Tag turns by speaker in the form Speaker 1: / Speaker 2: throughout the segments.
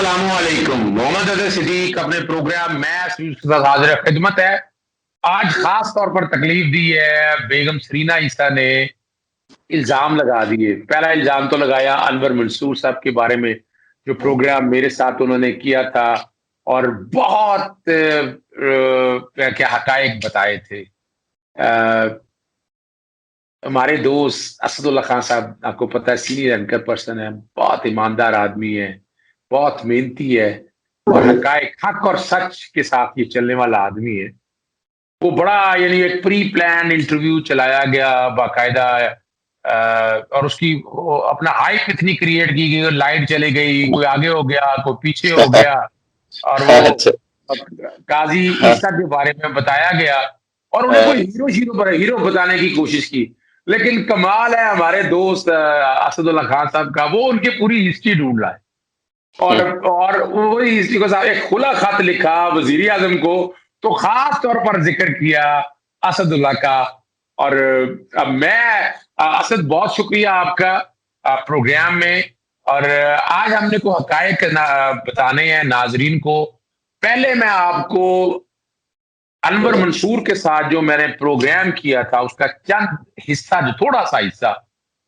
Speaker 1: अस्सलामुअलैकुम। मोहम्मद अदर सिद्दीक अपने programme match के साथ हाजिर खिदमत है। आज खास तौर पर तकलीफ दी है बेगम सरीना ईसा ने, इल्जाम लगा दिए। पहला इल्जाम तो लगाया अनवर मंसूर साहब के बारे में, जो प्रोग्राम मेरे साथ उन्होंने किया था और बहुत क्या हकायक बताए थे। हमारे दोस्त असदुल्ला खान साहब, आपको पता है, सीनियर एंकर पर्सन है, बहुत ईमानदार आदमी है, बहुत मेहनती है और हकायक हक और सच के साथ ये चलने वाला आदमी है। वो बड़ा यानी एक प्री प्लान इंटरव्यू चलाया गया बाकायदा, और उसकी अपना हाइप इतनी क्रिएट की गई, लाइट चली गई, कोई आगे हो गया, कोई पीछे हो गया, और वो
Speaker 2: अच्छा।
Speaker 1: काजी
Speaker 2: हाँ।
Speaker 1: ईसा के बारे में बताया गया और उन्हें कोई हीरो बताने की कोशिश की। लेकिन कमाल है हमारे दोस्त असदुल्ला खान साहब का, वो उनकी पूरी हिस्ट्री ढूंढ रहा है और वही हिस्ट्री को साहब एक खुला खत लिखा वजीर आजम को, तो खास तौर पर जिक्र किया असदुल्ला का। और अब मैं असद, बहुत शुक्रिया आपका प्रोग्राम में। और आज हमने को हकायक बताने हैं नाजरीन को। पहले मैं आपको अनवर मंसूर के साथ जो मैंने प्रोग्राम किया था उसका चंद हिस्सा, जो थोड़ा सा हिस्सा,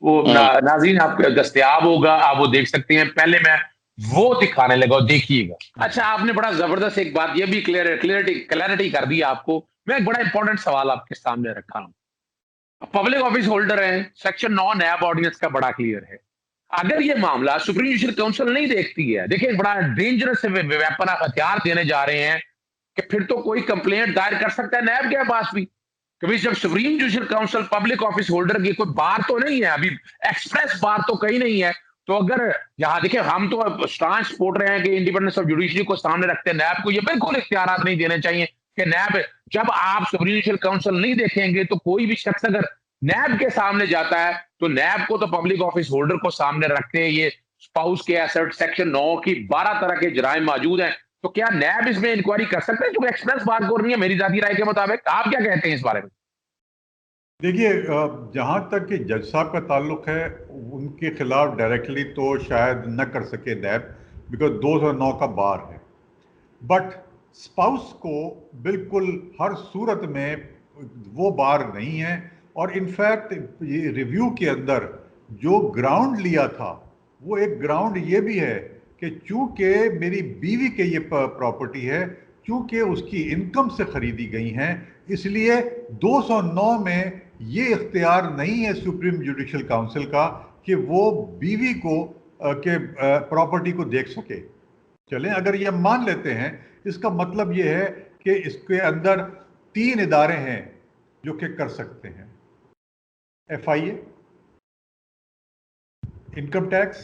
Speaker 1: वो नाज़रीन आपके दस्तयाब होगा, आप वो देख सकते हैं। पहले मैं वो दिखाने लगा, देखिएगा। अच्छा, आपने बड़ा जबरदस्त एक बात ये भी क्लैरिटी कर दी आपको। मैं एक बड़ा इंपॉर्टेंट सवाल आपके सामने रखा हूं। पब्लिक ऑफिस होल्डर हैं, सेक्शन 9 नैब ऑर्डिनेंस का बड़ा क्लियर है। अगर ये मामला सुप्रीम जुडिशल काउंसिल नहीं देखती है, देखिए बड़ा डेंजरस वेपन आप हथियार देने जा रहे हैं कि फिर तो कोई कंप्लेंट दायर कर सकता है नैब के पास भी। कभी जब supreme judicial council public office holder की कोई बार तो नहीं है, अभी एक्सप्रेस बार तो कहीं नहीं है। तो अगर यहाँ देखिए, हम तो स्टांस सपोर्ट रहे हैं कि इंडिपेंडेंस ऑफ जुडिशरी को सामने रखते हैं, नैब को ये बिल्कुल इख्तियार नहीं देने चाहिए कि नैब, जब आप सुप्रीम जुडिशल काउंसिल नहीं देखेंगे तो कोई भी शख्स अगर नैब के सामने जाता है तो नैब को तो पब्लिक ऑफिस होल्डर को सामने रखते हैं। ये स्पाउस के एसेट सेक्शन 9 की 12 तरह के जराइम मौजूद हैं। तो क्या नैब इसमें इंक्वायरी कर सकते हैं, जो एक्सप्रेस बार को नहीं है मेरी जाती राय के मुताबिक? आप क्या कहते हैं इस बारे में?
Speaker 3: देखिए, जहाँ तक कि जज साहब का ताल्लुक है, उनके खिलाफ डायरेक्टली तो शायद न कर सके नैब, बिकॉज 209 का बार है। बट स्पाउस को बिल्कुल हर सूरत में वो बार नहीं है। और इनफैक्ट ये रिव्यू के अंदर जो ग्राउंड लिया था, वो एक ग्राउंड ये भी है कि चूंकि मेरी बीवी के ये प्रॉपर्टी है, चूंकि उसकी इनकम से खरीदी गई हैं, इसलिए 209 में ये इख्तियार नहीं है सुप्रीम जुडिशल काउंसिल का कि वो बीवी को के प्रॉपर्टी को देख सके। चलें, अगर ये मान लेते हैं, इसका मतलब ये है कि इसके अंदर 3 इदारे हैं जो कि कर सकते हैं: FIA, इनकम टैक्स,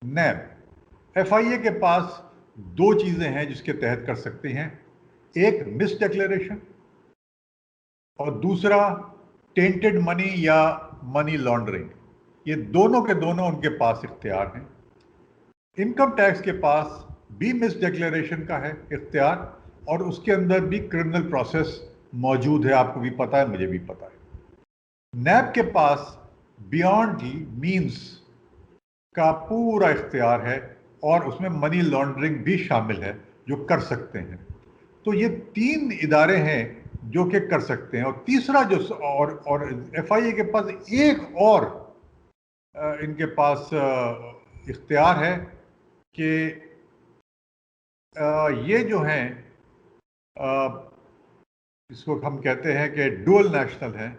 Speaker 3: नैब। FIA के पास 2 चीजें हैं जिसके तहत कर सकते हैं, एक मिस डिक्लेरेशन और दूसरा टेंटेड मनी या मनी लॉन्ड्रिंग। ये दोनों के दोनों उनके पास इख्तियार हैं। इनकम टैक्स के पास भी मिस डिक्लेरेशन का है इख्तियार, और उसके अंदर भी क्रिमिनल प्रोसेस मौजूद है, आपको भी पता है, मुझे भी पता है। नैब के पास बियॉन्ड मीन्स का पूरा इख्तियार है और उसमें मनी लॉन्ड्रिंग भी शामिल है जो कर सकते हैं। तो ये 3 इदारे हैं जो कि कर सकते हैं। और तीसरा जो और FIA के पास एक और इनके पास इख्तियार है कि ये जो हैं, इसको हम कहते हैं कि डुअल नेशनल हैं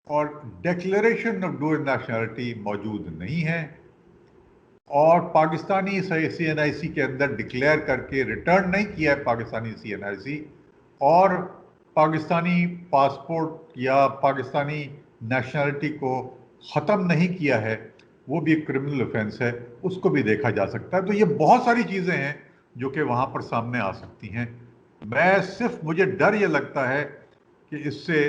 Speaker 3: और डिक्लेरेशन ऑफ डुअल नेशनलिटी मौजूद नहीं है, और पाकिस्तानी CNIC के अंदर डिक्लेयर करके रिटर्न नहीं किया है पाकिस्तानी CNIC, और पाकिस्तानी पासपोर्ट या पाकिस्तानी नेशनलिटी को ख़त्म नहीं किया है, वो भी एक क्रिमिनल ऑफेंस है, उसको भी देखा जा सकता है। तो ये बहुत सारी चीज़ें हैं जो कि वहाँ पर सामने आ सकती हैं। मुझे डर ये लगता है कि इससे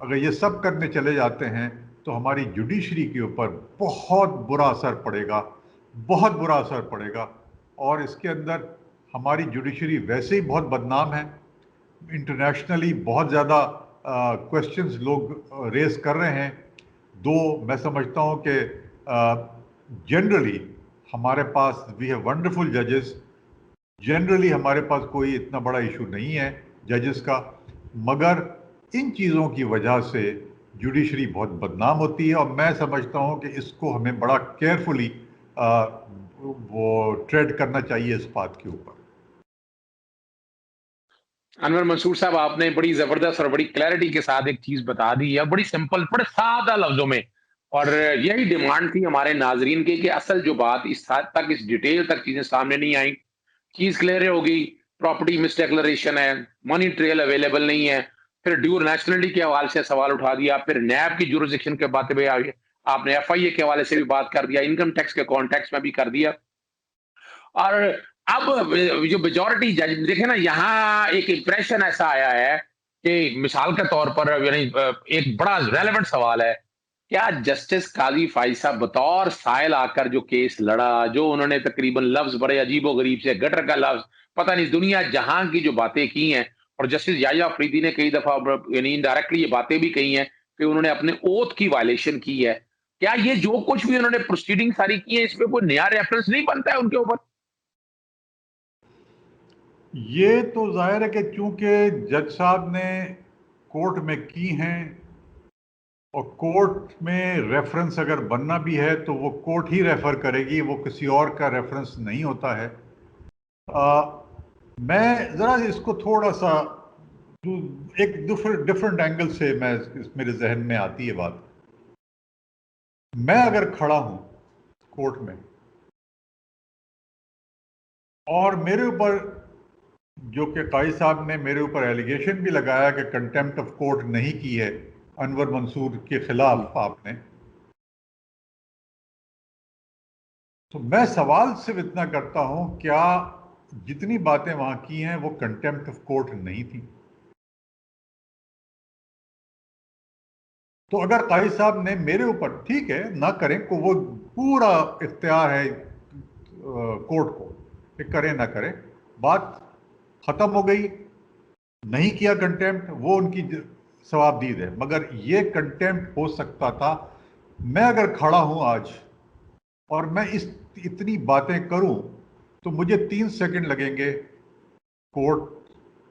Speaker 3: अगर ये सब करने चले जाते हैं तो हमारी जुडिशरी के ऊपर बहुत बुरा असर पड़ेगा, बहुत बुरा असर पड़ेगा। और इसके अंदर हमारी जुडिशरी वैसे ही बहुत बदनाम है, इंटरनेशनली बहुत ज़्यादा क्वेश्चंस लोग रेस कर रहे हैं। मैं समझता हूँ कि जनरली हमारे पास वी हैव वंडरफुल जजेस, जनरली हमारे पास कोई इतना बड़ा इशू नहीं है जजेस का, मगर इन चीज़ों की वजह से जुडिशरी बहुत बदनाम होती है और मैं समझता हूं कि इसको हमें बड़ा केयरफुली वो ट्रेड करना चाहिए इस बात के ऊपर।
Speaker 1: अनवर मंसूर साहब, आपने बड़ी जबरदस्त और बड़ी क्लैरिटी के साथ एक चीज बता दी है, बड़ी सिंपल, बड़े सादा लफ्जों में। और यही डिमांड थी हमारे नाजरीन की कि असल जो बात इस हद तक, इस डिटेल तक चीजें सामने नहीं आई, चीज क्लियर होगी। प्रॉपर्टी मिस डिक्लेरेशन है, मनी ट्रेल अवेलेबल नहीं है, फिर ड्यूर नेशनलिटी के हवाले से सवाल उठा दिया, फिर नैब की जुरिस्डिक्शन के बातें भी आ गई, आपने एफआईए के हवाले से भी बात कर दिया, इनकम टैक्स के कॉन्टेक्स्ट में भी कर दिया। और अब जो मेजोरिटी जज देखे ना, यहाँ एक इंप्रेशन ऐसा आया है कि मिसाल के तौर पर, यानी एक बड़ा रेलेवेंट सवाल है, क्या जस्टिस काजी फाइज साहब बतौर साइल आकर जो केस लड़ा, जो उन्होंने तकरीबन लफ्ज बड़े अजीबो गरीब से, गटर का लफ्ज, पता नहीं दुनिया जहां की जो बातें की हैं, और जस्टिस याया अफरीदी ने कई दफा यानी इनडायरेक्टली ये बातें भी कही हैं कि उन्होंने अपने ओथ की वायलेशन की है, क्या ये जो कुछ भी उन्होंने प्रोसीडिंग सारी की है, इस पे कोई नया रेफरेंस नहीं बनता है उनके ऊपर?
Speaker 3: ये तो जाहिर है कि चूंकि जज साहब ने कोर्ट में की हैं और कोर्ट में रेफरेंस अगर बनना भी है तो वो कोर्ट ही रेफर करेगी, वो किसी और का रेफरेंस नहीं होता है। मैं ज़रा इसको थोड़ा सा एक डिफरेंट एंगल से मेरे जहन में आती है बात। मैं अगर खड़ा हूं कोर्ट में और मेरे ऊपर, जो कि काजी साहब ने मेरे ऊपर एलिगेशन भी लगाया कि कंटेम्प्ट ऑफ कोर्ट नहीं की है अनवर मंसूर के खिलाफ आपने, तो मैं सवाल सिर्फ इतना करता हूं, क्या जितनी बातें वहां की हैं वो कंटेम्प्ट ऑफ कोर्ट नहीं थी? तो अगर काजी साहब ने मेरे ऊपर, ठीक है ना करें को, वो पूरा इख्तियार है कोर्ट को कि करें ना करें, बात खत्म हो गई, नहीं किया कंटेम्प्ट, वो उनकी सवाबदीद है, मगर ये कंटेम्प्ट हो सकता था। मैं अगर खड़ा हूं आज और मैं इतनी बातें करूं तो मुझे 3 सेकंड लगेंगे, कोर्ट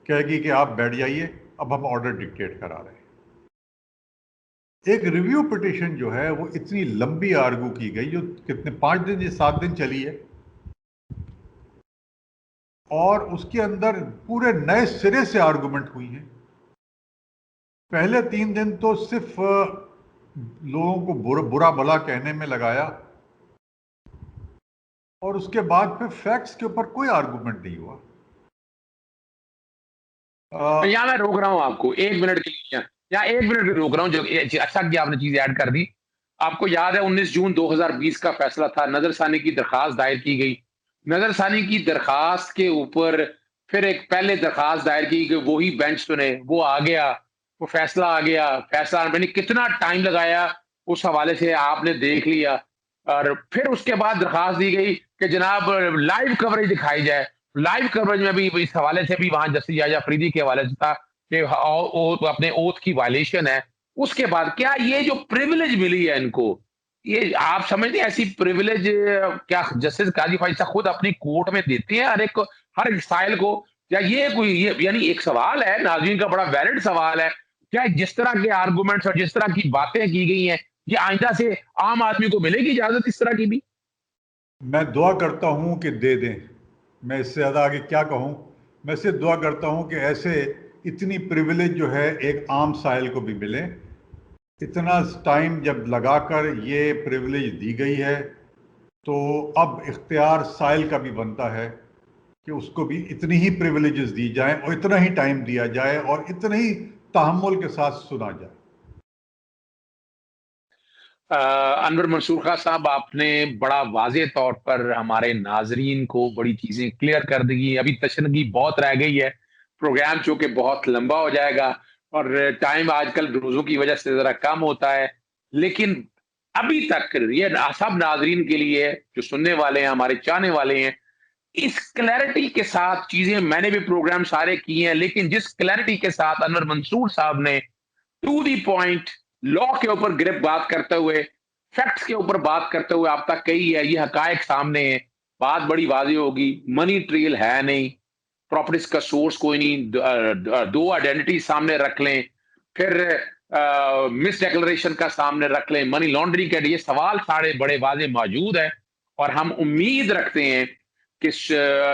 Speaker 3: कहेगी कि आप बैठ जाइए, अब हम ऑर्डर डिक्टेट करा रहे हैं। एक रिव्यू पिटिशन जो है वो इतनी लंबी आर्गू की गई, जो कितने 5 दिन या 7 दिन चली है, और उसके अंदर पूरे नए सिरे से आर्गुमेंट हुई हैं। पहले 3 दिन तो सिर्फ लोगों को बुरा भला कहने में लगाया, और उसके बाद फिर फैक्ट्स के ऊपर कोई आर्गुमेंट नहीं हुआ।
Speaker 1: यहाँ मैं रोक रहा हूँ आपको 1 मिनट के लिए, यहाँ 1 मिनट रोक रहा हूँ, जो अच्छा कि आपने चीज ऐड कर दी। आपको याद है 19 जून 2020 का फैसला था, नजरसानी की दरखास्त दायर की गई, नजरसानी की दरखास्त के ऊपर फिर एक पहले दरखास्त दायर की गई, वही बेंच सुने, वो आ गया, वो फैसला आ गया, फैसला मैंने कितना टाइम लगाया उस हवाले से आपने देख लिया। और फिर उसके बाद दरखास्त दी गई कि जनाब लाइव कवरेज दिखाई जाए, लाइव कवरेज में भी इस हवाले से भी वहां जस्टिस याया अफरीदी के हवाले से था कि अपने ओथ की वायलेशन है। उसके बाद क्या ये जो प्रिविलेज मिली है इनको, ये आप समझते हैं ऐसी प्रिविलेज क्या जस्टिस काजी फाइज साहब खुद अपनी कोर्ट में देते हैं हर एक साइल को? या ये कोई ये यानी एक सवाल है नाज़रीन का, बड़ा वैलिड सवाल है, क्या जिस तरह के आर्गुमेंट्स और जिस तरह की बातें की गई हैं, ये आइंदा से आम आदमी को मिलेगी इजाजत इस तरह की भी?
Speaker 3: मैं दुआ करता हूं कि दे दें, मैं इससे ज़्यादा आगे क्या कहूं। मैं सिर्फ दुआ करता हूं कि ऐसे इतनी प्रिविलेज जो है एक आम साइल को भी मिले। इतना टाइम जब लगाकर ये प्रिविलेज दी गई है तो अब इख्तियार साइल का भी बनता है कि उसको भी इतनी ही प्रिविलेजेस दी जाएं और इतना ही टाइम दिया जाए और इतने ही तहम्मुल के साथ सुना जाए।
Speaker 1: अनवर मंसूर खां साहब, आपने बड़ा वाज़ेह तौर पर हमारे नाज़रीन को बड़ी चीज़ें क्लियर कर दी। अभी तशनगी बहुत रह गई है, प्रोग्राम चूँकि बहुत लंबा हो जाएगा और टाइम आजकल रोज़ों की वजह से ज़रा कम होता है। लेकिन अभी तक ये सब नाज़रीन के लिए, जो सुनने वाले हैं, हमारे चाहने वाले हैं, इस क्लैरिटी के साथ चीज़ें, मैंने भी प्रोग्राम सारे किए हैं, लेकिन जिस क्लैरिटी के साथ अनवर मंसूर साहब ने टू दी पॉइंट लॉ के ऊपर ग्रिप बात करते हुए फैक्ट्स के ऊपर बात करते हुए आप तक कही है, ये हकायक सामने है, बात बड़ी वाज़ेह होगी, मनी ट्रेल है नहीं, प्रॉपर्टीज का सोर्स कोई नहीं, दो आइडेंटिटी सामने रख लें, फिर मिस डिक्लेरेशन का सामने रख लें, मनी लॉन्ड्रिंग के ये सवाल सारे बड़े वाज़ेह मौजूद है, और हम उम्मीद रखते हैं कि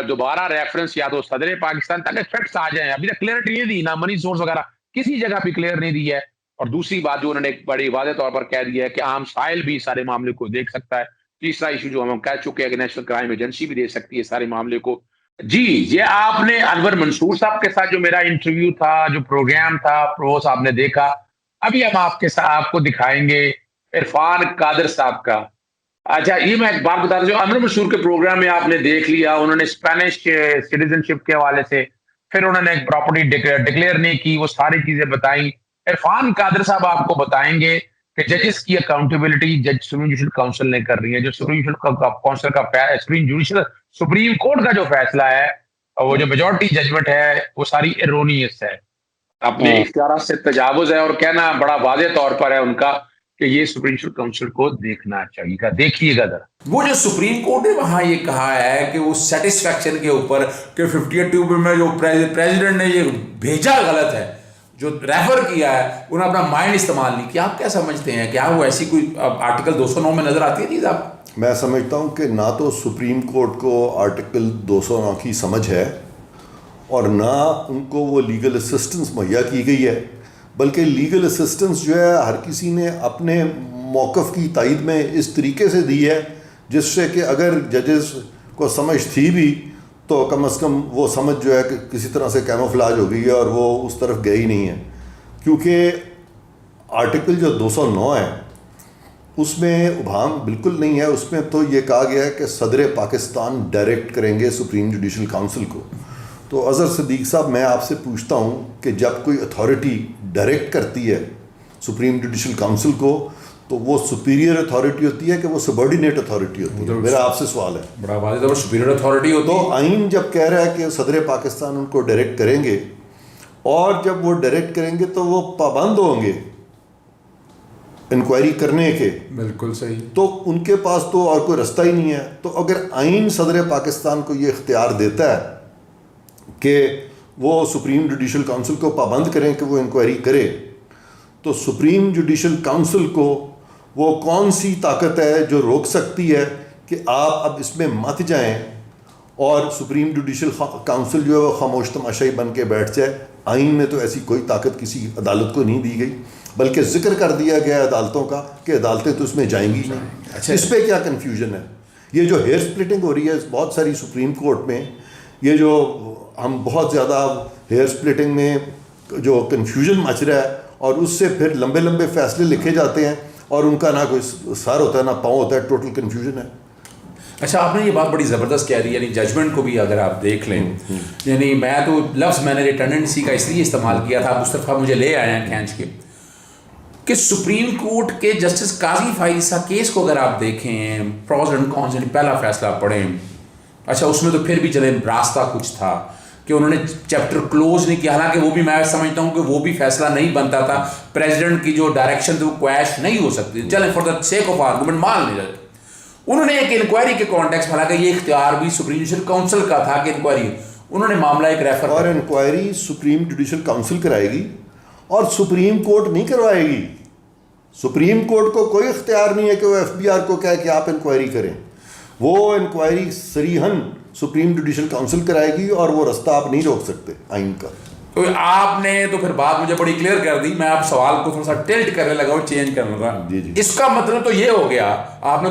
Speaker 1: दोबारा रेफरेंस या तो सदर पाकिस्तान तक फैक्ट्स आ जाए। अभी तक क्लियरिटी नहीं दी, ना मनी सोर्स वगैरह किसी जगह पे क्लियर नहीं दी है। और दूसरी बात जो उन्होंने एक बड़ी वाज़ेह तौर पर कह दिया है कि आम साइल भी सारे मामले को देख सकता है। तीसरा इशू जो हम कह चुके हैं कि नेशनल क्राइम एजेंसी भी देख सकती है सारे मामले को। जी, ये आपने अनवर मंसूर साहब के साथ जो मेरा इंटरव्यू था, जो प्रोग्राम था, वो आपने देखा। अभी हम आपके साथ आपको दिखाएंगे इरफान कादर साहब का। अच्छा, ये मैं एक बात बता दूं, जो अनवर मंसूर के प्रोग्राम में आपने देख लिया, उन्होंने स्पेनिश सिटीजनशिप के हवाले से, फिर उन्होंने एक प्रॉपर्टी डिक्लेयर नहीं की, वो सारी चीजें बताई। इरफान कादर साहब आपको बताएंगे कि जजेस की अकाउंटेबिलिटी जज सुप्रीम जुडिशल काउंसिल ने कर रही है। जो सुप्रीम जुडिशल काउंसिल का सुप्रीम कोर्ट का जो फैसला है, वो जो मेजोरिटी जजमेंट है, वो सारी एरोनियस है, अपने इख्तियार से तजावुज है, और कहना बड़ा वाज़ेह तौर पर है उनका कि ये सुप्रीम काउंसिल को देखना चाहिए। देखिएगा जरा,
Speaker 2: वो जो सुप्रीम कोर्ट ने वहां ये कहा है कि वो सेटिस्फैक्शन के ऊपर कि 58 में जो प्रेसिडेंट ने ये भेजा गलत है, जो रेफर किया है, उन्होंने अपना माइंड इस्तेमाल नहीं किया। आप क्या समझते हैं, क्या वो ऐसी कोई आर्टिकल 209 में नजर आती है चीज आप?
Speaker 4: मैं समझता हूं कि ना तो सुप्रीम कोर्ट को आर्टिकल 209 की समझ है और ना उनको वो लीगल असिस्टेंस मुहैया की गई है, बल्कि लीगल असिस्टेंस जो है हर किसी ने अपने मौक़िफ़ की तायद में इस तरीके से दी है जिससे कि अगर जजेस को समझ थी भी तो कम से कम वो समझ जो है कि किसी तरह से कैमोफ्लाज हो गई है और वो उस तरफ गए ही नहीं है। क्योंकि आर्टिकल जो 209 है उसमें उभाम बिल्कुल नहीं है। उसमें तो ये कहा गया है कि सदर पाकिस्तान डायरेक्ट करेंगे सुप्रीम जुडिशल काउंसिल को। तो अज़हर सिद्दीक़ साहब, मैं आपसे पूछता हूँ कि जब कोई अथॉरिटी डायरेक्ट करती है सुप्रीम जुडिशल काउंसिल को तो वो सुपीरियर अथॉरिटी होती है कि वो सबॉर्डिनेट अथॉरिटी होती है? मेरा आपसे सवाल है।
Speaker 2: बड़ा वाज़ेह तो सुपीरियर अथॉरिटी होती है।
Speaker 4: तो आइन जब कह रहा है कि सदर पाकिस्तान उनको डायरेक्ट करेंगे, और जब वो डायरेक्ट करेंगे तो वो पाबंद होंगे इंक्वायरी करने के।
Speaker 2: बिल्कुल सही।
Speaker 4: तो उनके पास तो और कोई रास्ता ही नहीं है। तो अगर आइन सदर पाकिस्तान को ये इख्तियार देता है कि वो सुप्रीम जुडिशल काउंसिल को पाबंद करें कि वो इंक्वायरी करे, तो सुप्रीम जुडिशल काउंसिल को वो कौन सी ताकत है जो रोक सकती है कि आप अब इसमें मत जाएं और सुप्रीम जुडिशल काउंसिल जो है वो खामोश तमाशाई बन के बैठ जाए? आइन में तो ऐसी कोई ताकत किसी अदालत को नहीं दी गई, बल्कि जिक्र कर दिया गया अदालतों का कि अदालतें तो उसमें जाएंगी नहीं।
Speaker 2: अच्छा,
Speaker 4: इस पर क्या कन्फ्यूजन है? ये जो हेयर स्प्लिटिंग हो रही है बहुत सारी सुप्रीम कोर्ट में, ये जो हम बहुत ज़्यादा हेयर स्प्लिटिंग में जो कन्फ्यूजन मच रहा है और उससे फिर लंबे लंबे फैसले लिखे जाते हैं और उनका ना कोई सर होता है ना पाँव होता है, टोटल कन्फ्यूजन है।
Speaker 2: अच्छा, आपने ये बात बड़ी ज़बरदस्त कह दी, यानी जजमेंट को भी अगर आप देख लें, यानी मैं तो लफ्ज़ मैंने रिटर्नेंसी का इसलिए इस्तेमाल किया था, उस तरफ मुझे ले आए हैं खींच के, कि सुप्रीम कोर्ट के जस्टिस काजी फाइज सा केस को अगर आप देखें, प्रॉज एंड कॉन्स, यानी पहला फैसला पढ़ें, अच्छा उसमें तो फिर भी चले रास्ता कुछ था कि उन्होंने चैप्टर क्लोज नहीं किया। हालांकि वो भी मैं समझता हूँ कि वो भी फैसला नहीं बनता था, प्रेसिडेंट की जो डायरेक्शन थी वो क्वैश नहीं हो सकती। चलें for the sake of argument मान नहीं जाते, उन्होंने एक इंक्वायरी के कॉन्टेक्स्ट में, हालांकि ये इख्तियार भी सुप्रीम जुडिशल काउंसिल का था कि इंक्वायरी, उन्होंने मामला एक रेफर,
Speaker 4: और इंक्वायरी सुप्रीम जुडिशल काउंसिल कराएगी और सुप्रीम कोर्ट नहीं करवाएगी। सुप्रीम कोर्ट को कोई इख्तियार नहीं है कि वो FBI को कहे कि आप इंक्वायरी करें। वो इंक्वायरी सरीहन सुप्रीम जुडिशल काउंसिल कराएगी और वो रास्ता आप नहीं रोक सकते आइन का।
Speaker 2: तो आपने तो फिर बात मुझे बड़ी क्लियर कर दी, मैं आप सवाल को थोड़ा सा टिल्ट करने लगा और चेंज करने लगा।
Speaker 4: जी जी।
Speaker 2: इसका मतलब तो ये हो गया, आपने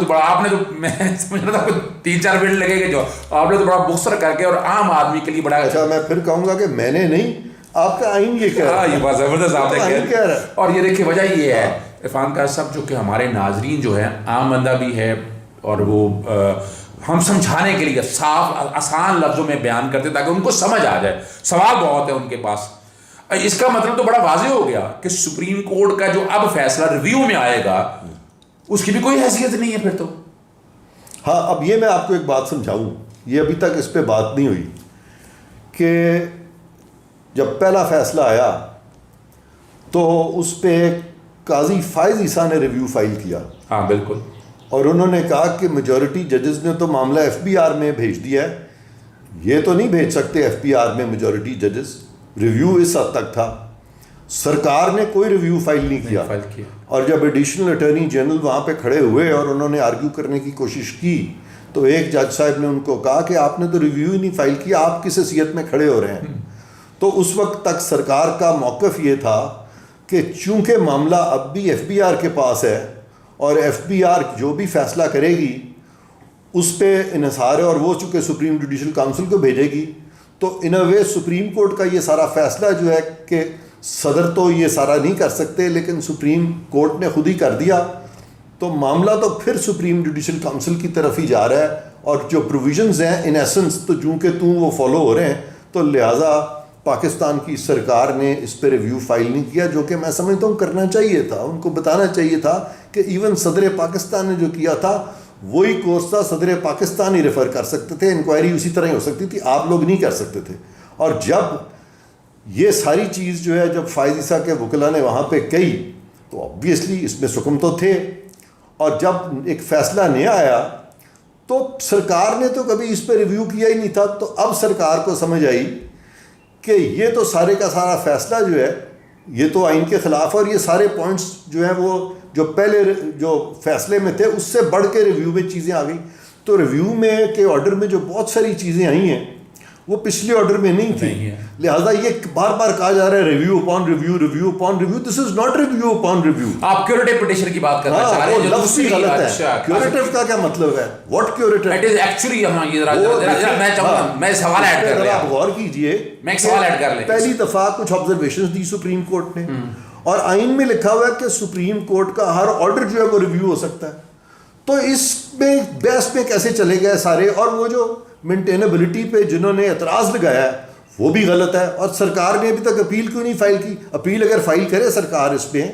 Speaker 2: तो मैं समझ रहा था 3-4 मिनट लगेगा, जो आपने तो बड़ा बुक्सर करके और आम आदमी के लिए बड़ा।
Speaker 4: अच्छा, मैं फिर कहूँगा कि मैंने नहीं, आपका आइन ये कह रहा है।
Speaker 2: ये बात जबरदस्त आपने
Speaker 4: कह रहा है।
Speaker 2: और ये देखिए वजह ये है इरफान का साहब, जो कि हमारे नाजरीन जो है आम बंदा भी है और वो हम समझाने के लिए साफ आसान लफ्जों में बयान करते ताकि उनको समझ आ जाए। सवाल बहुत है उनके पास। इसका मतलब तो बड़ा वाज़ेह हो गया कि सुप्रीम कोर्ट का जो अब फैसला रिव्यू में आएगा उसकी भी कोई हैसियत नहीं है फिर तो।
Speaker 4: हाँ, अब ये मैं आपको एक बात समझाऊं, ये अभी तक इस पे बात नहीं हुई कि जब पहला फैसला आया तो उस पे काजी फायज ईसा ने रिव्यू फाइल किया
Speaker 2: हाँ बिल्कुल।
Speaker 4: और उन्होंने कहा कि मेजॉरिटी जजेस ने तो मामला एफबीआर में भेज दिया है, ये तो नहीं भेज सकते एफबीआर में मेजॉरिटी जजेस। रिव्यू इस हद तक था, सरकार ने कोई रिव्यू फाइल नहीं किया। और जब एडिशनल अटॉर्नी जनरल वहाँ पे खड़े हुए और उन्होंने आर्ग्यू करने की कोशिश की, तो एक जज साहब ने उनको कहा कि आपने तो रिव्यू ही नहीं फाइल किया, आप किस हैसियत में खड़े हो रहे हैं। तो उस वक्त तक सरकार का मौक़िफ़ ये था कि चूंकि मामला अब भी एफबीआर के पास है और एफबीआर जो भी फैसला करेगी उस पर इन्हिसार है, और वो चूँकि सुप्रीम जुडिशल काउंसिल को भेजेगी, तो इन अ वे सुप्रीम कोर्ट का ये सारा फैसला जो है कि सदर तो ये सारा नहीं कर सकते, लेकिन सुप्रीम कोर्ट ने खुद ही कर दिया, तो मामला तो फिर सुप्रीम जुडिशल काउंसिल की तरफ ही जा रहा है। और जो प्रोविजंस हैं इन एसेंस तो चूँकि वो फॉलो हो रहे हैं, तो लिहाजा पाकिस्तान की सरकार ने इस पर रिव्यू फाइल नहीं किया, जो कि मैं समझता हूँ करना चाहिए था। उनको बताना चाहिए था कि इवन सदर पाकिस्तान ने जो किया था वही कोर्स था, सदर पाकिस्तान ही रेफ़र कर सकते थे, इंक्वायरी उसी तरह ही हो सकती थी, आप लोग नहीं कर सकते थे। और जब ये सारी चीज़ जो है जब फ़ायज़ ईसा के वकला ने वहाँ पे कही, तो ऑब्वियसली इसमें सुकम तो थे, और जब एक फ़ैसला नहीं आया तो सरकार ने तो कभी इस पर रिव्यू किया ही नहीं था। तो अब सरकार को समझ आई कि ये तो सारे का सारा फ़ैसला जो है ये तो आइन के ख़िलाफ़, और ये सारे पॉइंट्स जो हैं वो जो पहले जो फैसले में थे उससे बढ़ के रिव्यू में चीज़ें आ गई। तो रिव्यू में के ऑर्डर में जो बहुत सारी चीज़ें आई हैं वो पिछले ऑर्डर में नहीं थी, लिहाजा ये बार बार कहा जा रहा है review upon review, review upon review. This is not review upon review.
Speaker 2: आप क्यूरेटिव पिटीशन की बात करना चाह रहे हैं, जो
Speaker 4: लफ्ज़ ही गलत है। क्यूरेटिव का क्या मतलब है? What curative?
Speaker 2: It is actually, हां ये जरा मैं चाहूंगा मैं सवाल ऐड कर रहा हूं,
Speaker 4: आप गौर कीजिए।
Speaker 2: मैं एक सवाल ऐड कर ले।
Speaker 4: पहली दफा कुछ ऑब्जर्वेशंस दी सुप्रीम कोर्ट ने, और आइन में लिखा हुआ है कि सुप्रीम कोर्ट का हर ऑर्डर जो है वो रिव्यू हो सकता है। तो इसमें बहस में कैसे चले गए सारे, और वो जो मेंटेनेबिलिटी पे जिन्होंने एतराज़ लगाया है वो भी गलत है। और सरकार ने अभी तक अपील क्यों नहीं फाइल की? अपील अगर फाइल करे सरकार इस पर,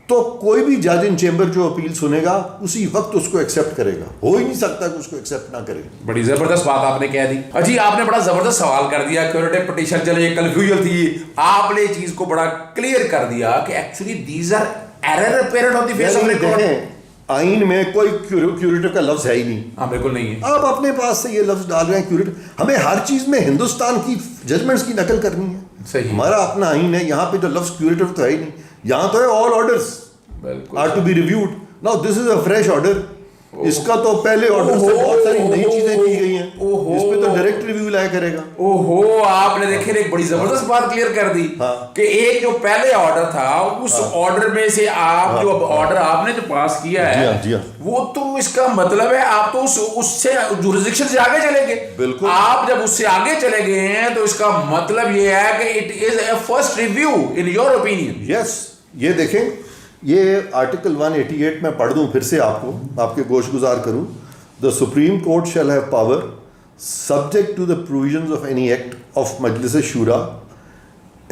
Speaker 4: तो कोई भी जज इन चेंबर जो अपील सुनेगा उसी वक्त उसको एक्सेप्ट करेगा। हो ही नहीं सकता कि उसको एक्सेप्ट ना करे।
Speaker 2: बड़ी जबरदस्त बात आपने कह दी अजी, आपने बड़ा जबरदस्त सवाल कर दिया। क्यूरेटिव पिटीशन, चलो ये कंफ्यूजन थी, आपने चीज को बड़ा क्लियर कर दिया कि actually these are error apparent on the face of record.
Speaker 4: आइन में कोई क्यूरेटिव का लफ्ज है ही नहीं।
Speaker 2: हाँ बिल्कुल नहीं है।
Speaker 4: आप अपने पास से ये लफ्ज डाल रहे हैं क्यूरेटिव। हमें हर चीज में हिंदुस्तान की जजमेंट्स की नकल करनी है।
Speaker 2: सही।
Speaker 4: हमारा अपना आइन है, यहाँ पे जो लफ्ज क्यूरेटिव तो है ही नहीं। यहाँ तो है all orders are to be reviewed. Now this is a fresh order. इसका तो पहले ऑर्डर से बहुत सारी नई चीजें की गई हैं, इस पे तो डायरेक्ट रिव्यू लाया करेगा।
Speaker 2: ओहो, आपने देखे एक बड़ी जबरदस्त बात क्लियर कर दी।
Speaker 4: हाँ।
Speaker 2: कि एक जो पहले ऑर्डर था उस ऑर्डर में से आप जो ऑर्डर आपने जो पास किया है
Speaker 4: जी हाँ।
Speaker 2: वो तो इसका मतलब है आप तो उससे जुरिस्डिक्शन से आगे चले गए।
Speaker 4: बिल्कुल।
Speaker 2: आप जब उससे आगे चले गए हैं तो इसका मतलब ये है कि it is a first review in your opinion.
Speaker 4: Yes, ये देखें, ये आर्टिकल 188 में पढ़ दूं फिर से आपको, आपके गोश गुजार करूं। The supreme court shall have power subject to the provisions of any act of Majlis Shura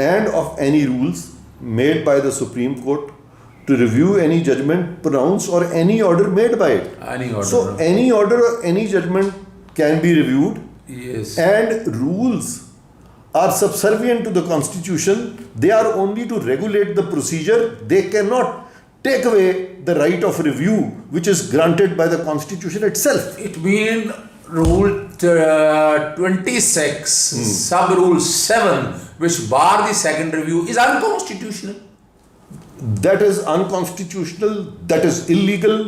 Speaker 4: and of any rules made by the supreme court to review any judgment pronounce और any order made by it. So any order और any judgment can be reviewed and rules are subservient to the constitution. They are only to regulate the procedure. They cannot take away the right of review which is granted by the constitution itself.
Speaker 2: It means rule 26 sub rule 7 which bar the second review is unconstitutional.
Speaker 4: That is unconstitutional, that is illegal.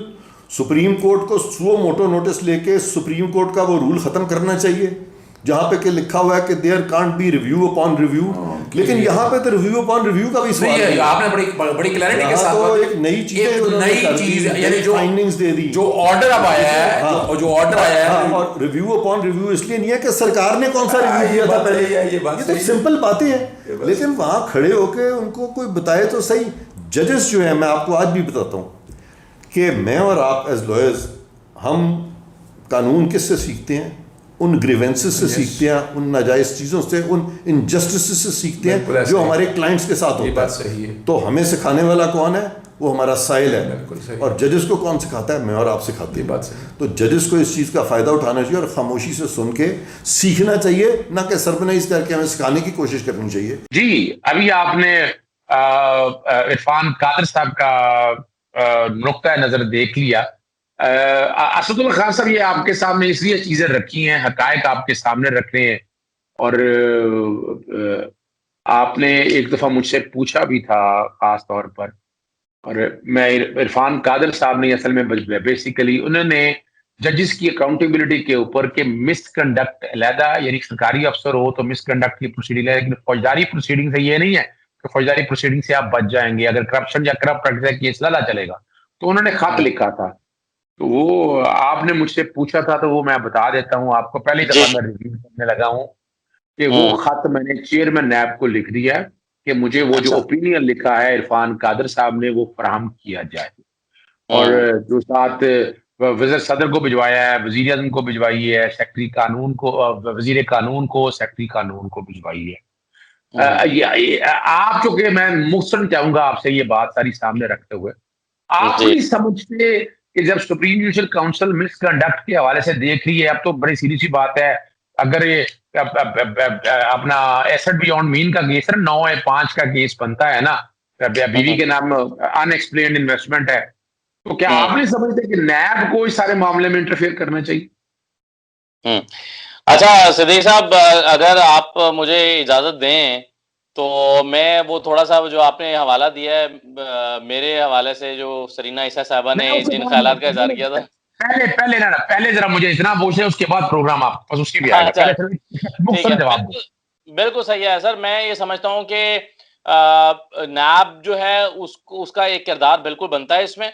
Speaker 4: Supreme court को suo motu notice लेके supreme court का वो rule खत्म करना चाहिए जहां पे के लिखा हुआ है कि there can't be review upon review. लेकिन यहाँ पे तो रिव्यू अपॉन रिव्यू का भी सवाल है।
Speaker 2: आपने बड़ी क्लैरिटी के साथ
Speaker 4: तो एक नई चीज
Speaker 2: यानी जो
Speaker 4: फाइंडिंग्स दे दी,
Speaker 2: जो ऑर्डर अब आया है, जो ऑर्डर आया है।
Speaker 4: और रिव्यू अपॉन रिव्यू इसलिए नहीं है कि सरकार ने कौन सा रिव्यू किया था पहले। ये तो सिंपल बातें हैं, लेकिन वहां खड़े होके उनको कोई बताए तो सही। जजेस जो है, मैं आपको आज भी बताता हूँ कि मैं और आप एज लॉयर्स हम कानून किससे सीखते हैं? उन ग्रीवेंसेस से सीखते हैं, उन नाजायज चीज़ों से, उन इनजस्टिस से सीखते हैं जो हमारे क्लाइंट्स के साथ होता है। तो हमें सिखाने वाला कौन है? वो हमारा साइल है। और जजेस को कौन सिखाता है? मैं और आप सिखाते हैं। तो जजेस को इस चीज़ का फ़ायदा उठाना चाहिए और खामोशी से सुन के सीखना चाहिए, ना कि सरबनाइज करके हमें सिखाने की कोशिश करनी चाहिए।
Speaker 1: जी, अभी आपने इरफान कादिर साहब का नुक्ता नजर देख लिया। असदुल्ला खान साहब, ये आपके सामने इसलिए चीजें रखी हैं, हकायक आपके सामने रख रहे हैं, और आपने एक दफा मुझसे पूछा भी था खास तौर पर, और मैं इरफान कादर साहब ने असल में बेसिकली उन्होंने जजेस की अकाउंटेबिलिटी के ऊपर के मिसकंडक्ट अलहदा, यानी सरकारी अफसर हो तो मिसकंडक्ट की प्रोसीडिंग है, लेकिन फौजदारी प्रोसीडिंग से ये नहीं है कि फौजदारी प्रोसीडिंग से आप बच जाएंगे, अगर करप्शन या करप्ट प्रैक्टिस का केस लड़ा चलेगा। तो उन्होंने खत लिखा था, तो वो आपने मुझसे पूछा था, तो वो मैं बता देता हूँ आपको। पहली
Speaker 5: जी।
Speaker 1: दफा मैं रिव्यू करने लगा हूँ कि वो
Speaker 5: हम्म।
Speaker 1: खत मैंने चेयरमैन नैब को लिख दिया कि मुझे वो जो
Speaker 5: अच्छा।
Speaker 1: ओपिनियन लिखा है इरफान कादर साहब ने वो फराहम किया जाए। और
Speaker 5: हम्म।
Speaker 1: जो साथ वज़ीर सदर को भिजवाया है, वज़ीर आज़म को भिजवाई है, सेक्रेटरी कानून को, वज़ीर कानून को, सेक्रेटरी कानून को भिजवाई है। आप चूंकि मैं मुख्तसर चाहूंगा आपसे ये बात सारी सामने रखते हुए, आप
Speaker 5: जी।
Speaker 1: नहीं समझते कि जब सुप्रीम जुडिशल काउंसिल मिसकंडक्ट के हवाले से देख रही है, अब तो बड़ी सीधी सी बात है, अगर ये अपना एसेट बियॉन्ड मीन का केस है, 9/5 का केस बनता है ना, बीवी के नाम अनएक्सप्लेन्ड इन्वेस्टमेंट है, तो क्या आप
Speaker 5: हम्म।
Speaker 1: नहीं समझते कि नैब को इस सारे मामले में इंटरफेयर करना चाहिए?
Speaker 5: हम्म। अच्छा सिद्दीक साहब, अगर आप मुझे इजाजत दें तो मैं वो थोड़ा सा जो आपने हवाला दिया है, मेरे हवाले से जो सरीना ईसा साहबा
Speaker 1: मैं
Speaker 5: ने
Speaker 1: उससे
Speaker 5: जिन
Speaker 1: बाद में
Speaker 5: ख्यालात का इजहार
Speaker 1: पहले
Speaker 5: किया था।
Speaker 1: पहले पहले ना पहले जरा मुझे इतना पूछे, उसके बाद प्रोग्राम आप बस उसकी भी आएगा।
Speaker 5: अच्छा,
Speaker 1: पहले
Speaker 5: ठीक है।
Speaker 1: मुख्तसर जवाब दो।
Speaker 5: बिल्कुल बिल्कुल सही है सर। मैं ये समझता हूँ कि नैब जो है उसको उसका एक किरदार बिल्कुल बनता है इसमें,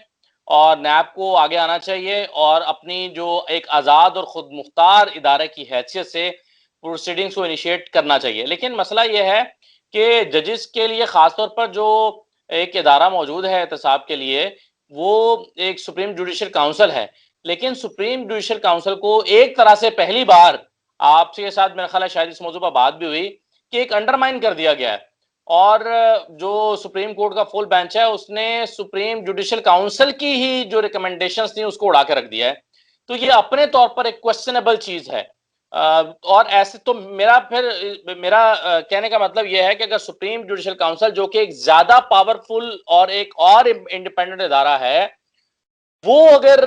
Speaker 5: और नैब को आगे आना चाहिए और अपनी जो एक आज़ाद और खुद मुख्तार इदारे की हैसियत से प्रोसीडिंग्स को इनिशिएट करना चाहिए। लेकिन मसला ये है कि जजेस के लिए ख़ासतौर पर जो एक इदारा मौजूद है एहतसाब के लिए, वो एक सुप्रीम जुडिशियल काउंसिल है। लेकिन सुप्रीम जुडिशियल काउंसिल को एक तरह से पहली बार, आपके साथ मेरा ख्याल है शायद इस मौजू पर बात भी हुई, कि एक अंडरमाइन कर दिया गया है। और जो सुप्रीम कोर्ट का फुल बेंच है उसने सुप्रीम जुडिशियल काउंसिल की ही जो रिकमेंडेशंस थी उसको उड़ा के रख दिया है। तो ये अपने तौर पर एक क्वेश्चनेबल चीज है। और ऐसे तो मेरा कहने का मतलब यह है कि अगर सुप्रीम जुडिशियल काउंसिल, जो कि एक ज्यादा पावरफुल और एक और इंडिपेंडेंट इदारा है, वो अगर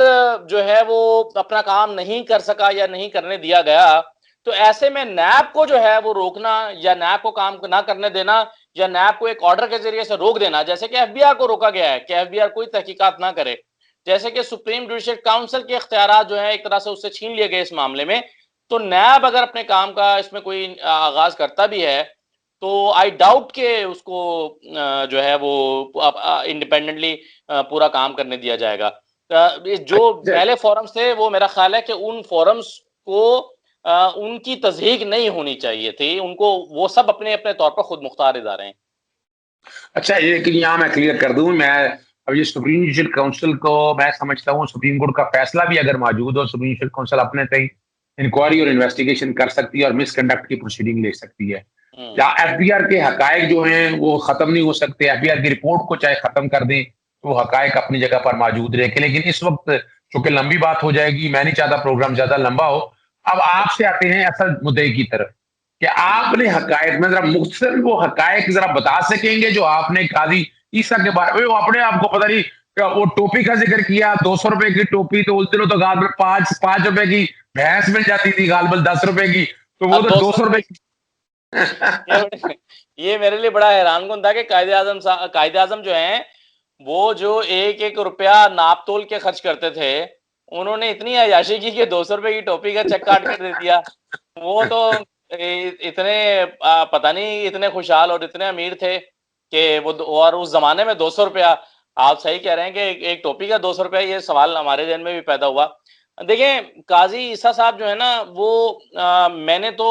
Speaker 5: जो है वो अपना काम नहीं कर सका या नहीं करने दिया गया, तो ऐसे में नैब को जो है वो रोकना या नैब को काम ना करने देना या नैब को एक ऑर्डर के जरिए से रोक देना, जैसे कि एफबीआर को रोका गया है कि एफबीआर कोई तहकीकात ना करे, जैसे कि सुप्रीम जुडिशियल काउंसिल के इख्तियारात जो है एक तरह से उससे छीन लिए गए इस मामले में। तो नैब अगर अपने काम का इसमें कोई आगाज करता भी है, तो आई डाउट के उसको जो है वो इंडिपेंडेंटली पूरा काम करने दिया जाएगा। जो
Speaker 1: अच्छा,
Speaker 5: पहले फोरम्स थे वो मेरा ख्याल है कि उन फोरम्स को उनकी तस्दीक नहीं होनी चाहिए थी, उनको वो सब अपने अपने तौर पर खुद मुख्तार इदारे हैं।
Speaker 1: अच्छा, एक यहाँ मैं क्लियर कर दूं, मैं अब ये सुप्रीम जुडिशियल काउंसिल को मैं समझता हूँ सुप्रीम कोर्ट का फैसला भी अगर मौजूद हो, सुप्रीम जुडिशियल काउंसिल अपने तय इंक्वायरी और इन्वेस्टिगेशन कर सकती है और मिसकंडक्ट की प्रोसीडिंग ले सकती है। या एफबीआर के हकायक जो हैं वो खत्म नहीं हो सकते, एफबीआर की रिपोर्ट को चाहे खत्म कर दें तो हकायक अपनी जगह पर मौजूद रहे। लेकिन इस वक्त चूंकि लंबी बात हो जाएगी, मैं नहीं चाहता प्रोग्राम ज्यादा लंबा हो। अब आपसे आते हैं असल मुद्दे की तरफ कि आपने हकायक में जरा मुख्तसर वो हकायक जरा बता सकेंगे जो आपने काजी ईसा के बारे में, वो अपने आपको पता नहीं वो टोपी का जिक्र किया, 200 रुपए की टोपी, तो उस दिनों तो गालबल 5 रुपए की भैंस मिल जाती थी, गालबल 10 रुपए की, तो वो
Speaker 5: अब
Speaker 1: तो
Speaker 5: 200
Speaker 1: 200 रुपए
Speaker 5: रुपए ये मेरे लिए बड़ा हैरान कुन था कि कायदे आजम जो हैं वो जो एक एक रुपया नाप तोल के खर्च करते थे, उन्होंने इतनी अय्याशी की कि 200 रुपए की टोपी का चेक काट कर दे दिया। वो तो इतने पता नहीं इतने खुशहाल और इतने अमीर थे कि और उस जमाने में 200 रुपया, आप सही कह रहे हैं कि एक टोपी का 200 रुपया, ये सवाल हमारे जहन में भी पैदा हुआ। देखिए काजी ईसा साहब जो है ना वो मैंने तो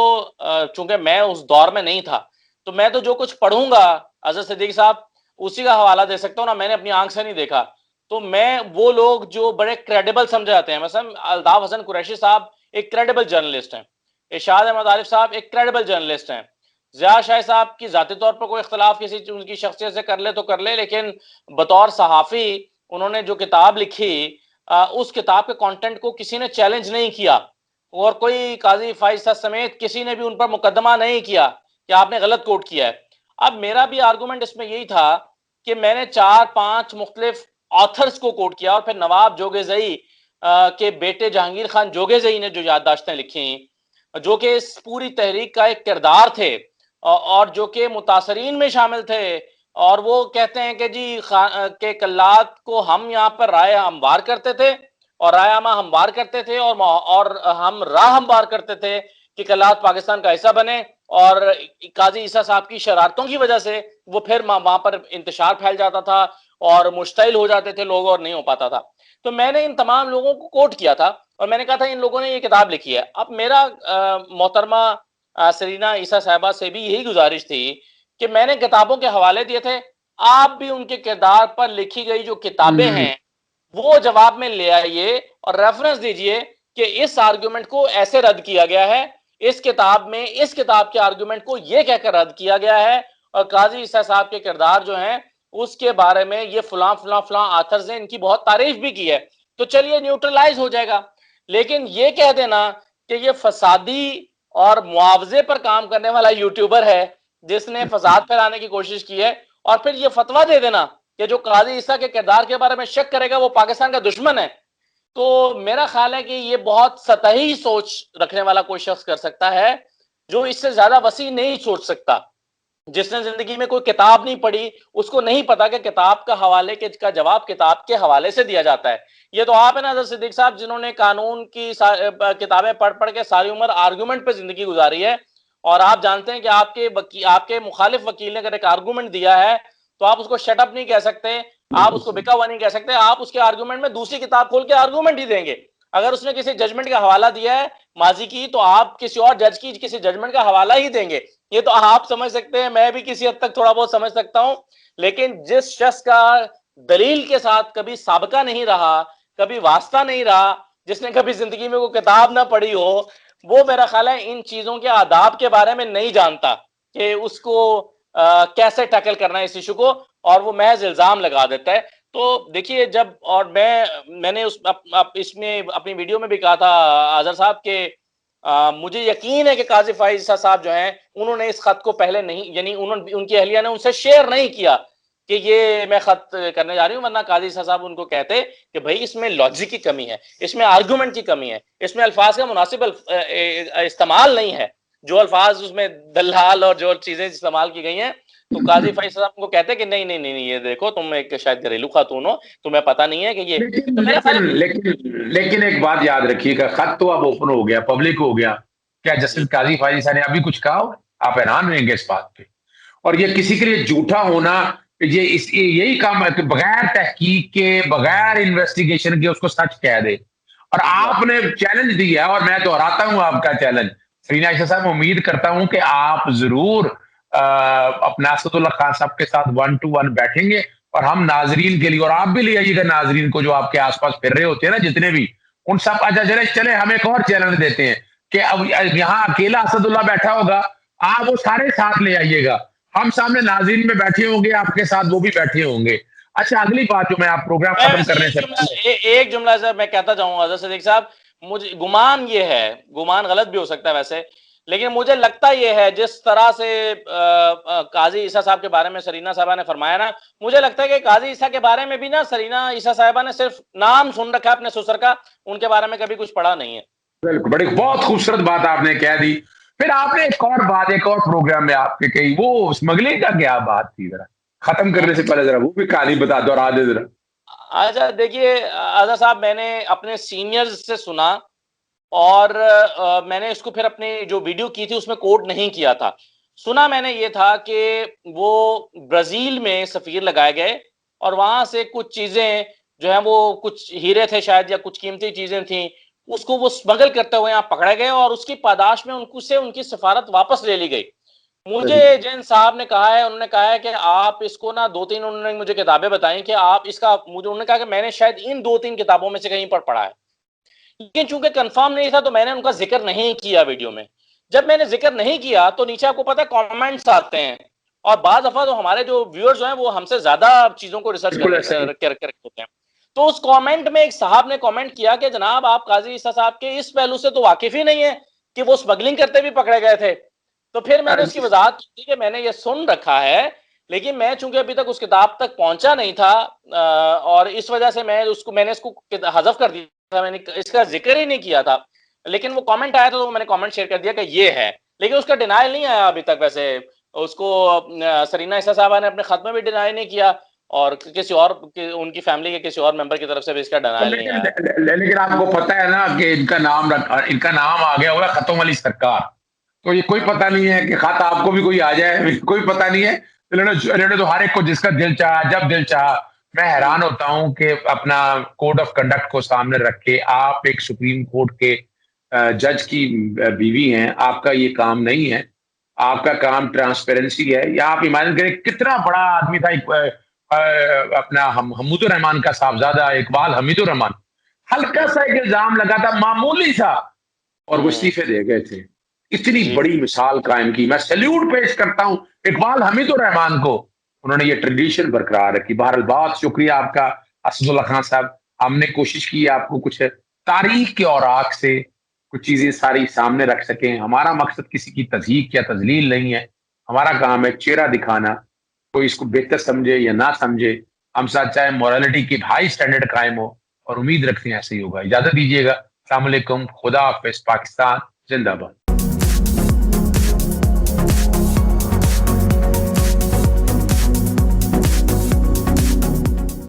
Speaker 5: चूंकि मैं उस दौर में नहीं था, तो मैं तो जो कुछ पढ़ूंगा अजहर सिद्दीकी साहब उसी का हवाला दे सकता हूँ ना, मैंने अपनी आंख से नहीं देखा। तो मैं वो लोग जो बड़े क्रेडिबल समझे जाते हैं, मसलन अल्ताफ हसन कुरैशी साहब एक क्रेडिबल जर्नलिस्ट हैं, इरशाद अहमद आरिफ साहब एक क्रेडिबल जर्नलिस्ट हैं, ज़िया शाह साहब की जाती तौर पर कोई इख्तलाफ किसी उनकी शख्सियत से कर ले तो कर ले, लेकिन बतौर सहाफ़ी उन्होंने जो किताब लिखी उस किताब के कंटेंट को किसी ने चैलेंज नहीं किया, और कोई काजी फाइज समेत किसी ने भी उन पर मुकदमा नहीं किया कि आपने गलत कोट किया है। अब मेरा भी आर्गुमेंट इसमें यही था कि मैंने 4-5 मुख्तलिफ ऑथर्स को कोट किया और फिर नवाब जोगेजई के बेटे जहांगीर खान जोगेजई ने जो याददाश्तें लिखी, जो कि इस पूरी तहरीक का एक किरदार थे और जो कि मुतासरीन में शामिल थे, और वो कहते हैं कि जी के कल्लात को हम यहाँ पर राय हमवार करते थे और रायनामा हमवार करते थे और हम राह हमवार करते थे कि कल्लात पाकिस्तान का हिस्सा बने, और काजी ईसा साहब की शरारतों की वजह से वो फिर वहां पर इंतशार फैल जाता था और मुश्तइल हो जाते थे लोग और नहीं हो पाता था। तो मैंने इन तमाम लोगों को कोट किया था और मैंने कहा था इन लोगों ने ये किताब लिखी है। अब मेरा मोहतरमा सरीना ईसा साहिबा से भी यही गुजारिश थी कि मैंने किताबों के हवाले दिए थे, आप भी उनके किरदार पर लिखी गई जो किताबें हैं वो जवाब में ले आइए और रेफरेंस दीजिए कि इस आर्गुमेंट को ऐसे रद्द किया गया है, इस किताब में इस किताब के आर्गुमेंट को ये कहकर रद्द किया गया है, और काजी ईसा साहब के किरदार जो हैं उसके बारे में ये फलां फलां फलां आथर्स ने इनकी बहुत तारीफ भी की है, तो चलिए न्यूट्रलाइज हो जाएगा। लेकिन ये कह देना कि ये फसादी और मुआवजे पर काम करने वाला यूट्यूबर है जिसने फसाद फैलाने की कोशिश की है, और फिर ये फतवा दे देना कि जो काजी ईसा के किरदार के बारे में शक करेगा वो पाकिस्तान का दुश्मन है, तो मेरा ख्याल है कि ये बहुत सतही सोच रखने वाला कोई शख्स कर सकता है, जो इससे ज्यादा वसी नहीं सोच सकता। जिसने जिंदगी में कोई किताब नहीं पढ़ी उसको नहीं पता कि किताब का हवाले के का जवाब किताब के हवाले से दिया जाता है। ये तो आप है ना अजहर सिद्दीक साहब, जिन्होंने कानून की किताबें पढ़ पढ़ के सारी उम्र आर्गुमेंट पे जिंदगी गुजारी है, और आप जानते हैं कि आपके मुखालिफ वकील ने अगर एक आर्गुमेंट दिया है तो आप उसको शट अप नहीं कह सकते, आप उसको बिका हुआ नहीं कह सकते, आप उसके आर्गुमेंट में दूसरी किताब खोल के आर्गुमेंट ही देंगे। अगर उसने किसी जजमेंट का हवाला दिया है माजी की, तो आप किसी और जज की किसी जजमेंट का हवाला ही देंगे। ये तो आप समझ सकते हैं, मैं भी किसी हद तक थोड़ा बहुत समझ सकता हूं, लेकिन जिस शख्स का दलील के साथ कभी साबका नहीं रहा, कभी वास्ता नहीं रहा, जिसने कभी जिंदगी में कोई किताब ना पढ़ी हो, वो मेरा ख्याल है इन चीजों के आदाब के बारे में नहीं जानता कि उसको कैसे टैकल करना है इस इशू को, और वो महज इल्जाम लगा देता है। तो देखिए जब, और मैंने इसमें अपनी वीडियो में भी कहा था आजर साहब के मुझे यकीन है कि काजी फाइज ईसा साहब जो हैं उन्होंने इस खत को पहले नहीं, यानी उनकी अहलिया ने उनसे शेयर नहीं किया कि ये मैं खत करने जा रही हूँ, वरना काजी ईसा साहब उनको कहते कि भाई इसमें लॉजिक की कमी है, इसमें आर्गुमेंट की कमी है, इसमें अल्फाज का मुनासिब इस्तेमाल नहीं है, जो अल्फाज उसमें दलाल और जो चीजें इस्तेमाल की गई हैं। तो काजी फाइज साहब को कहते कि नहीं नहीं नहीं, ये देखो तुम एक शायद घरेलू खातून हो, तुम्हें पता नहीं है कि ये।
Speaker 1: लेकिन एक बात याद रखिएगा, खत तो अब ओपन हो गया, पब्लिक हो गया, क्या जस्टिस काजी फाइज ईसा ने अभी कुछ कहा? आप हैरान रहेंगे इस बात पे। और ये किसी के लिए झूठा होना, यही काम है कि बगैर तहकीक के, बगैर इन्वेस्टिगेशन के उसको सच कह दे। और आपने चैलेंज दिया, और मैं दोहराता हूं आपका चैलेंज सरीना ईसा साहब, उम्मीद करता हूं कि आप जरूर अपना असदुल्ला खान साहब के साथ 1 to 1 बैठेंगे, और हम नाजरीन के लिए, और आप भी ले आइएगा नाजरीन को जो आपके आसपास फिर रहे होते हैं ना जितने भी, उन सब। अच्छा चले हम एक और चैलेंज देते हैं कि अब यहाँ अकेला असदुल्ला बैठा होगा, आप वो सारे साथ ले आइएगा, हम सामने नाजरीन में बैठे होंगे, आपके साथ वो भी बैठे होंगे। अच्छा, अगली बात जो मैं आप प्रोग्राम खत्म करने से
Speaker 5: एक जुमला सर मैं कहता जाऊंगा अजहर सिद्दीक साहब, मुझे गुमान ये है, गुमान गलत भी हो सकता है वैसे, लेकिन मुझे लगता ये है जिस तरह से काजी ईसा साहब के बारे में सरीना साहबा ने फरमाया ना, मुझे लगता है कि काजी ईसा के बारे में भी ना सरीना ईसा साहबा ने सिर्फ नाम सुन रखा है अपने ससुर का, उनके बारे में कभी कुछ पढ़ा नहीं है।
Speaker 1: बड़ी बहुत खूबसूरत बात आपने कह दी। फिर आपने एक और बात, एक और प्रोग्राम में आपके कही, वो स्मगलिंग का क्या बात थी, जरा खत्म करने से पहले जरा वो भी कहानी बता दो, दोहरा दे जरा।
Speaker 5: अच्छा देखिए आज़ाद साहब, मैंने अपने सीनियर्स से सुना, और मैंने इसको फिर अपनी जो वीडियो की थी उसमें कोट नहीं किया था। सुना मैंने ये था कि वो ब्राजील में सफीर लगाए गए और वहां से कुछ चीजें जो है, वो कुछ हीरे थे शायद या कुछ कीमती चीजें थी, उसको वो स्मगल करते हुए यहाँ पकड़े गए, और उसकी पादाश में उनकी सफारत वापस ले ली गई। मुझे जैन साहब ने कहा है, उन्होंने कहा है कि आप इसको ना 2-3, उन्होंने मुझे किताबें बताई कि आप इसका, मुझे उन्होंने कहा कि मैंने शायद इन 2-3 किताबों में से कहीं पर पढ़ा है, लेकिन चूंकि कंफर्म नहीं था तो मैंने उनका जिक्र नहीं किया वीडियो में। जब मैंने जिक्र नहीं किया तो नीचे आपको पता है कमेंट्स आते हैं, और बाज दफा तो हमारे जो व्यूअर्स हैं वो हमसे ज्यादा चीजों को रिसर्च कर होते हैं। तो उस कमेंट में एक साहब ने कमेंट किया कि जनाब आप काजी ईसा साहब के इस पहलू से तो वाकिफ ही नहीं है कि वो स्मगलिंग करते भी पकड़े गए थे। तो फिर मैंने उसकी वजाहत की कि मैंने ये सुन रखा है, लेकिन मैं चूंकि अभी तक उस किताब तक पहुंचा नहीं था और इस वजह से मैंने इसको हज़फ कर दिया था, मैंने इसका जिक्र ही नहीं किया था। लेकिन वो कमेंट आया था तो मैंने कमेंट शेयर कर दिया कि ये है, लेकिन उसका डिनायल नहीं आया अभी तक। वैसे उसको सरीना ईसा साहबा ने अपने खत में भी डिनाई नहीं किया और किसी और उनकी फैमिली के किसी और मेंबर की तरफ से भी इसका डिनायल नहीं आया।
Speaker 1: लेकिन आपको पता है ना कि इनका नाम आ गया हुआ खतों वाली सरकार, तो ये कोई पता नहीं है कि खत आपको भी कोई आ जाए, कोई पता नहीं है। इन्होंने तो हर एक को जिसका दिल चाहा जब दिल चाहा। मैं हैरान होता हूं कि अपना कोड ऑफ कंडक्ट को सामने रख के आप एक सुप्रीम कोर्ट के जज की बीवी हैं, आपका ये काम नहीं है। आपका काम ट्रांसपेरेंसी है। या आप इमेजिन करें कितना बड़ा आदमी था अपना हमीदुर रहमान का साहबजादा इकबाल हमीदुर रहमान, हल्का सा एक इल्जाम लगा था मामूली सा और वो इस्तीफे दे गए थे। इतनी बड़ी मिसाल कायम की। मैं सैल्यूट पेश करता हूं इकबाल हमीदुर रहमान को, उन्होंने ये ट्रेडिशन बरकरार रखी। बहरहाल बहुत शुक्रिया आपका असदुल्ला खान साहब। हमने कोशिश की आपको कुछ तारीख के औराक से कुछ चीजें सारी सामने रख सकें। हमारा मकसद किसी की तज़हीक या तजलील नहीं है, हमारा काम है चेहरा दिखाना। कोई इसको बेहतर समझे या ना समझे, हम साथ चाहे मोरालिटी की हाई स्टैंडर्ड कायम हो और उम्मीद रखते हैं ऐसे ही होगा। इजाजत दीजिएगा। अस्सलाम वालेकुम, खुदा हाफिज, पाकिस्तान जिंदाबाद।